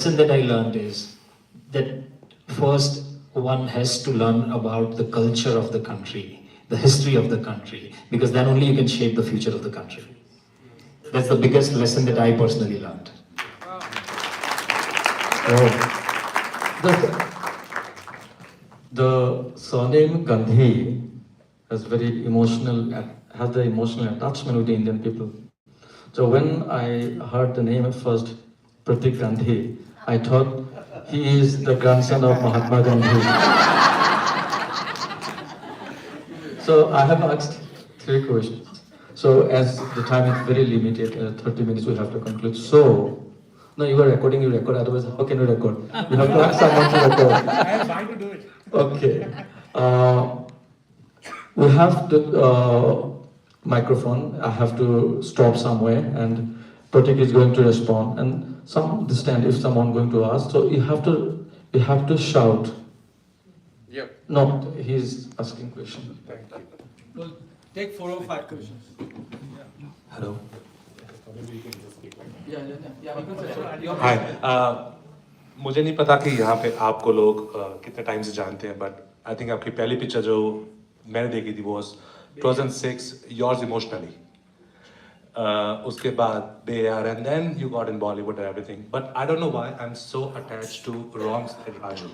lesson that I learned is that first one has to learn about the culture of the country, the history of the country, because then only you can shape the future of the country. That's the biggest lesson that I personally learned. The surname Gandhi has the emotional attachment with the Indian people. So when I heard the name at first, Pratik Gandhi, I thought he is the grandson of Mahatma Gandhi. So I have asked 3 questions. So as the time is very limited, 30 minutes we have to conclude. So, no, you are recording, you record, otherwise how can you record? You have to ask someone to record. I am trying to do it. Okay. We have the microphone. I have to stop somewhere, and Pratik is going to respond. And some understand if someone going to ask, so you have to shout. Yep. No, he's asking question. Thank you. Well, take 4 or 5 questions. Hello. हाय मुझे नहीं पता कि यहाँ पे आपको लोग कितने time से जानते हैं बट आई थिंक आपकी पहली पिक्चर जो मैंने देखी थी वो 2006 योर्स इमोशनली उसके बाद be are and then you got in Bollywood and everything but I don't know why I am so attached to wrong side Raju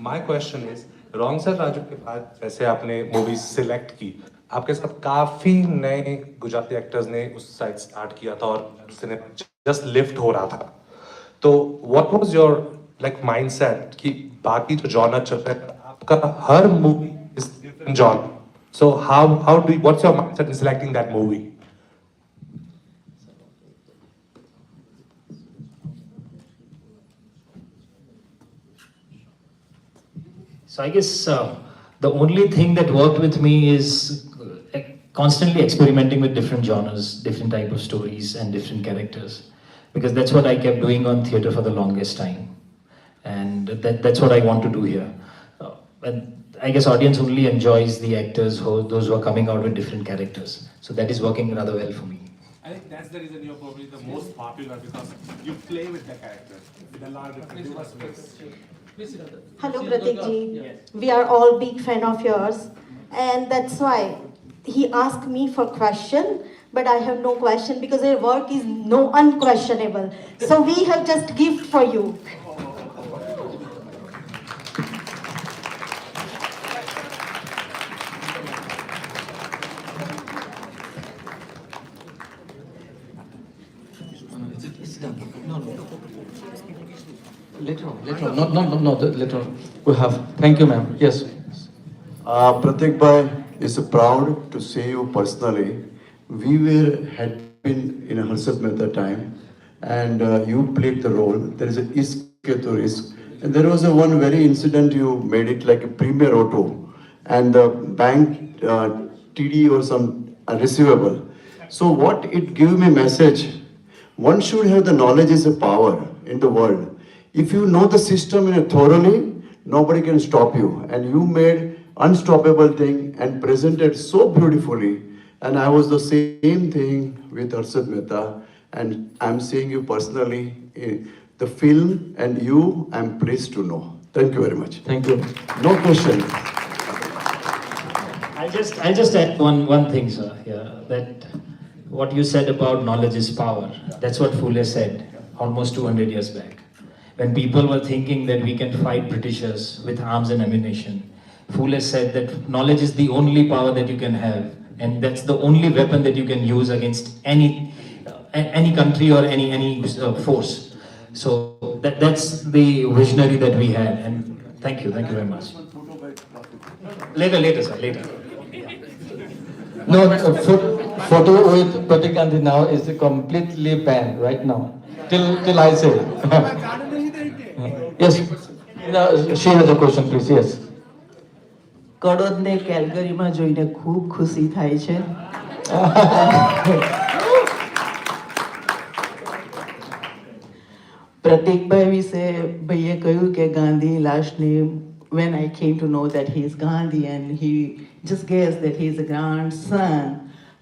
my question is wrong side Raju के बाद जैसे आपने मूवी सिलेक्ट की आपके साथ काफी नए गुजराती एक्टर्स ने उस साइड स्टार्ट किया था और उसने जस्ट लिफ्ट हो रहा था तो what was your like mindset कि बाकी जो जॉनर चल रहा है आपका हर movie is different genre so how do what's your mindset in selecting that movie So I guess the only thing that worked with me is constantly experimenting with different genres, different type of stories and different characters. Because that's what I kept doing on theatre for the longest time. And that's what I want to do here. And I guess audience only enjoys the actors, those who are coming out with different characters. So that is working rather well for me. I think that's the reason you're probably the most popular because you play with the character with a lot of different diverse ways. Hello Pratik ji, we are all big fan of yours and that's why he asked me for question but I have no question because your work is no unquestionable. So we have just gift for you. Later on. No, later on. We have. Thank you, ma'am. Yes. Pratik bhai is proud to see you personally. We had been in a Harshad Mehta time, and you played the role. There is a Isk ke to Risk, and there was one very incident you made it like a premier auto, and the bank TD or some receivable. So what it gave me message? One should have the knowledge is a power in the world. If you know the system thoroughly, nobody can stop you. And you made unstoppable thing and presented so beautifully. And I was the same thing with Harshad Mehta. And I'm seeing you personally in the film and you, I'm pleased to know. Thank you very much. Thank you. No question. I'll just add one thing, sir, here, that what you said about knowledge is power. That's what Phule said almost 200 years back. When people were thinking that we can fight Britishers with arms and ammunition, Phule said that knowledge is the only power that you can have, and that's the only weapon that you can use against any country or any force. So that's the visionary that we have, and thank you very much. Later, sir, later. No, photo with Pratik Gandhi now is completely banned right now. Till I say. Yes. She has a question, please. Yes. કડોદને કેલ્ગરીમાં જોઈને ખૂબ ખુશી થાય છે. પ્રતીકભાઈ વિશે ભાઈએ કહ્યું કે Gandhi last name when I came to know that he is Gandhi and he just guessed that he is a grandson.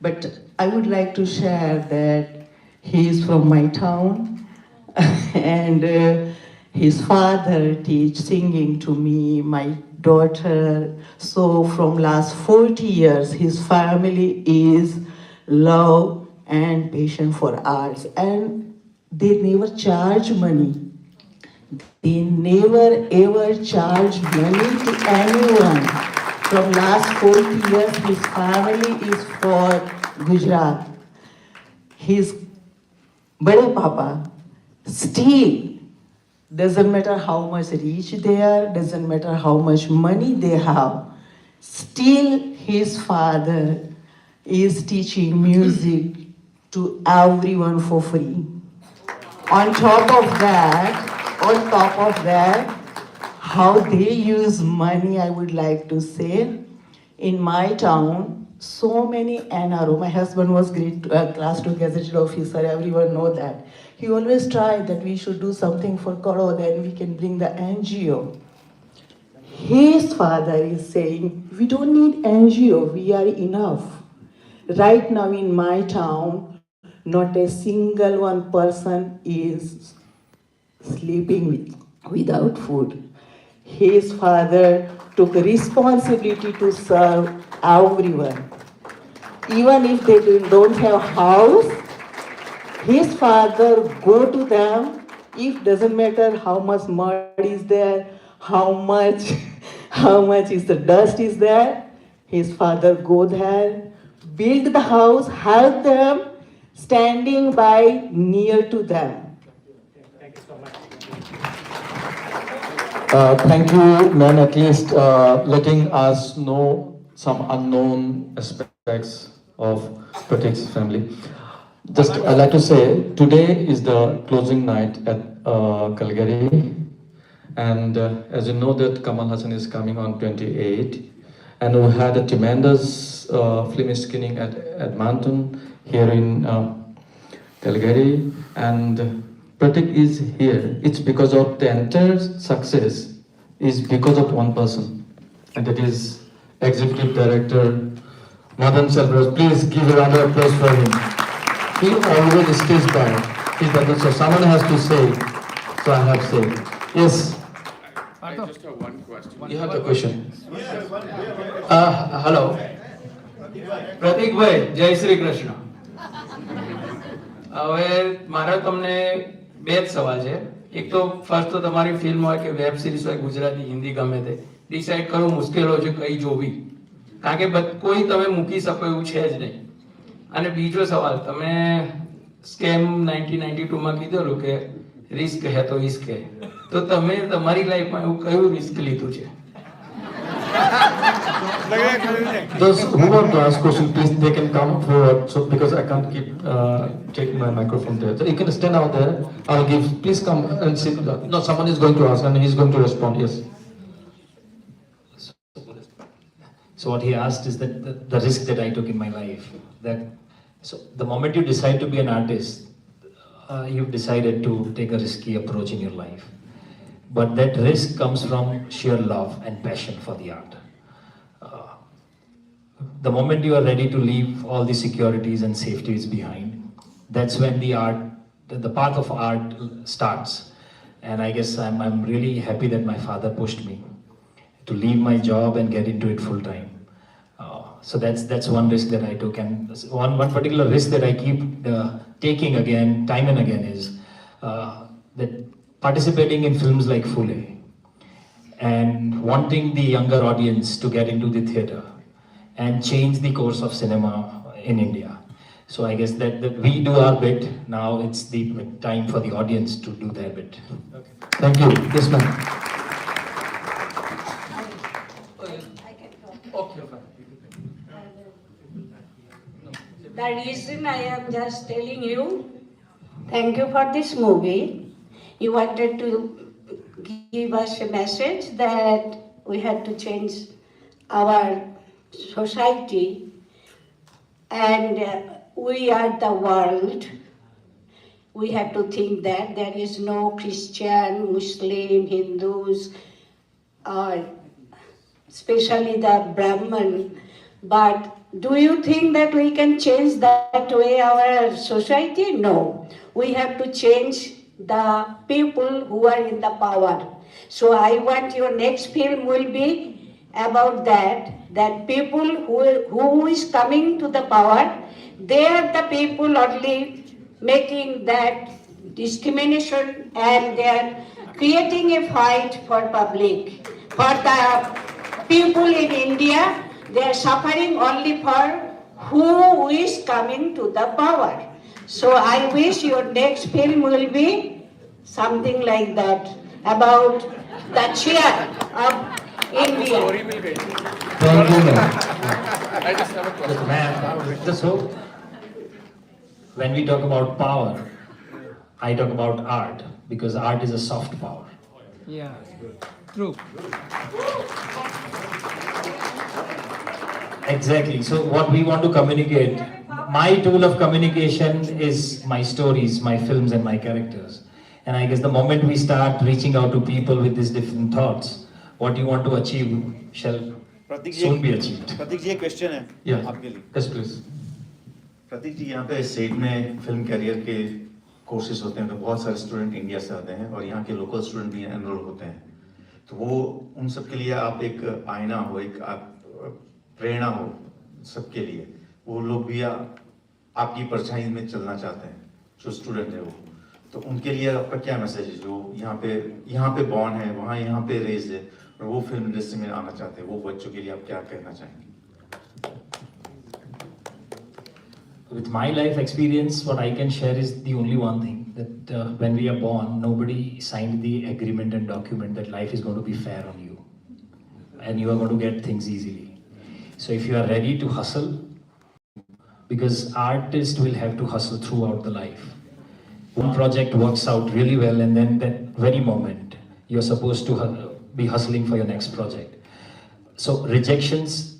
But I would like to share that he is from my town and his father teach singing to me, my daughter. So from last 40 years, his family is love and passion for arts, and they never charge money. They never ever charge money to anyone. From last 40 years, his family is for Gujarat. His Bade Papa still doesn't matter how much rich they are, doesn't matter how much money they have, still his father is teaching music to everyone for free. On top of that, how they use money, I would like to say, in my town, so many NRO. My husband was class 2 gazetted officer, everyone know that. He always tried that we should do something for Karo, then we can bring the NGO. His father is saying, we don't need NGO, we are enough. Right now in my town, not a single one person is sleeping without food. His father took responsibility to serve everyone. Even if they don't have house, his father go to them. If doesn't matter how much mud is there, how much is the dust is there, his father go there, build the house, help them, standing by near to them. Thank you, man, at least letting us know some unknown aspects of Pratik's family. Just I'd like to say, today is the closing night at Calgary, and as you know that Kamal Hassan is coming on 28, and we had a tremendous film screening at Edmonton here in Calgary, and Pratik is here. It's because of the entire success is because of one person, and that is Executive Director Madan Selvaraj. Please give a round of applause for him. He always stays by. He doesn't. So someone has to say. So I have said. Yes. I just have one question. You have the question. Hello Pratikbhai જય શ્રી કૃષ્ણ. હવે મારા તમને બે જ સવાલ છે. એક તો ફર્સ્ટ તો તમારી ફિલ્મ હોય કે વેબ સિરીઝ હોય ગુજરાતી હિન્દી ગમે તે ડિસાઈડ કરવું મુશ્કેલ હોય છે કઈ જોવી, કારણ કે કોઈ તમે મૂકી શકો એવું છે જ નહીં. અને બીજો સવાલ, તમે સ્કેમ 1992માં કીધેલું કે રિસ્ક હે તો ઇશ્ક હે, તો તમે તમારી લાઈફમાં એવું કયું રિસ્ક લીધું છે? Those who want to ask questions, please, they can come forward. So because I can't keep taking my microphone there, so you can stand out there. I'll give. Please come and sit. No, someone is going to ask and he's going to respond. Yes. So what he asked is that the risk that I took in my life. So the moment you decide to be an artist, you've decided to take a risky approach in your life. But that risk comes from sheer love and passion for the art. The moment you are ready to leave all the securities and safeties behind, that's when the path of art starts. And I guess I'm really happy that my father pushed me to leave my job and get into it full time. So that's one risk that I took, and one particular risk that I keep taking again, time and again, is that participating in films like Fule and wanting the younger audience to get into the theatre and change the course of cinema in India. So I guess that we do our bit. Now it's the time for the audience to do their bit. Okay. Thank you. Yes, ma'am. The reason I am just telling you, thank you for this movie. You wanted to give us a message that we had to change our society, and we are the world. We have to think that there is no Christian, Muslim, Hindus, or especially the Brahman. But do you think that we can change that way our society? No. We have to change the people who are in the power. So I want your next film will be about that people who is coming to the power, they are the people only making that discrimination, and they are creating a fight for public. For the people in India, they are suffering only for who is coming to the power. So I wish your next film will be something like that, about the chair of India. Thank you, ma'am. I just have a question. Man, so when we talk about power, I talk about art because art is a soft power. Yeah, true. Exactly. So what we want to communicate, my tool of communication is my stories, my films and my characters. And I guess the moment we start reaching out to people with these different thoughts, what you want to achieve shall soon be achieved. प्रतीक जी एक question है Yeah. आपके लिए। Yes, please. प्रतीक जी यहाँ पे set में film career के courses होते हैं तो बहुत सारे स्टूडेंट इंडिया से आते हैं और यहाँ के लोकल स्टूडेंट भी एनरोल होते हैं, तो वो उन सब के लिए आप एक आईना हो, एक आप प्रेरणा हो सबके लिए। वो लोग भी आपकी परछाई में चलना चाहते हैं जो स्टूडेंट है वो, तो उनके लिए आपका क्या मैसेज है जो यहाँ पे बॉर्न है, वहाँ यहाँ पे रेज है और वो फिल्म इंडस्ट्री में आना चाहते हैं, वो बच्चों के लिए आप क्या कहना चाहेंगे? With my life experience, what I can share is the only one thing, that when we are born, nobody signed the agreement and document that life is going to be fair on you and you are going to get things easily. So if you are ready to hustle, because artists will have to hustle throughout the life. One project works out really well and then that very moment you're supposed to be hustling for your next project. So rejections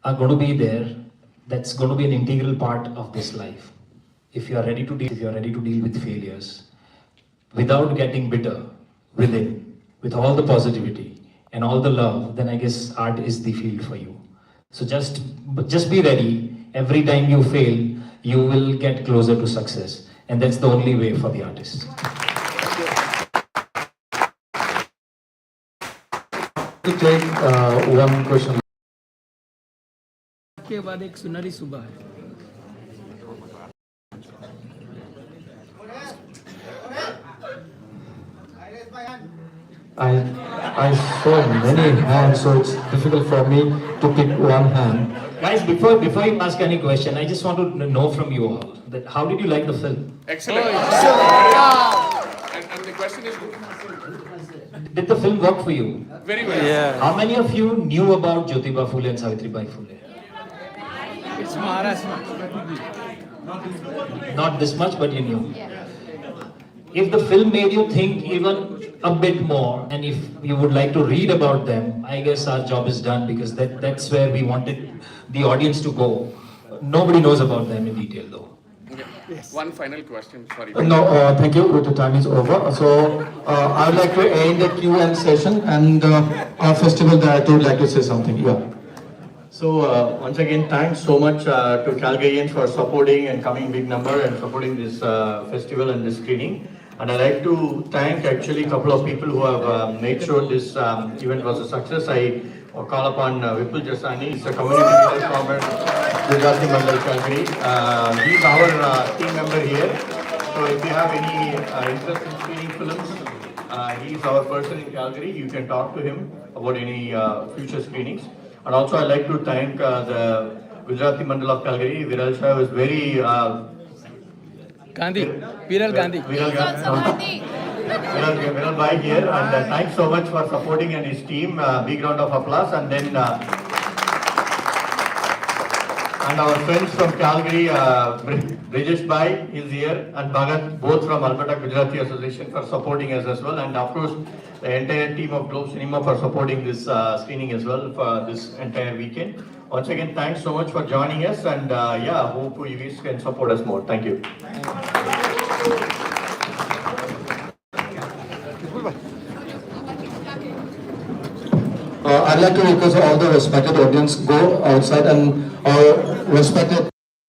are going to be there. That's going to be an integral part of this life. If you are ready to deal with failures without getting bitter within, with all the positivity and all the love, then I guess art is the field for you. So just be ready. Every time you fail, you will get closer to success, and that's the only way for the artist. To take one question. के बाद एक सुनहरी सुबह है। I saw many hands, so it's difficult for me to pick one hand. Guys, before you ask any question, I just want to know from you all that how did you like the film? Excellent. And the question is, Did the film work for you? very well. How many of you knew about Jyotiba Phule and Savitribai Phule? It's Maharashtra. Not this much, but you knew. If the film made you think even a bit more, and if you would like to read about them, I guess our job is done, because that's where we wanted the audience to go. Nobody knows about them in detail though. Yes. One final question, sorry. No, thank you. The time is over. So I would like to end the Q&A session, and our festival director would like to say something. Yeah. So once again, thanks so much to Calgarians for supporting and coming big number and supporting this festival and this screening. And I'd like to thank actually a couple of people who have made sure this event was a success. I call upon Vipul Jasani, he's a community leader from Gujarati Mandal Calgary. He's our team member here. So if you have any interest in screening films, he's our person in Calgary. You can talk to him about any future screenings. And also I'd like to thank the Gujarati Mandal of Calgary. Viral Shah was very... Gandhi, Viral Gandhi. Viral Bhai here, and thanks so much for supporting and his team. Big round of applause, and then and our friends from Calgary, Brijesh Bhai is here, and Bhagat, both from Alberta Gujarati Association, for supporting us as well, and of course the entire team of Globe Cinema for supporting this screening as well for this entire weekend. Once again, thanks so much for joining us, and yeah, hope you guys can support us more. Thank you. I'd like to request all the respected audience go outside, and our respected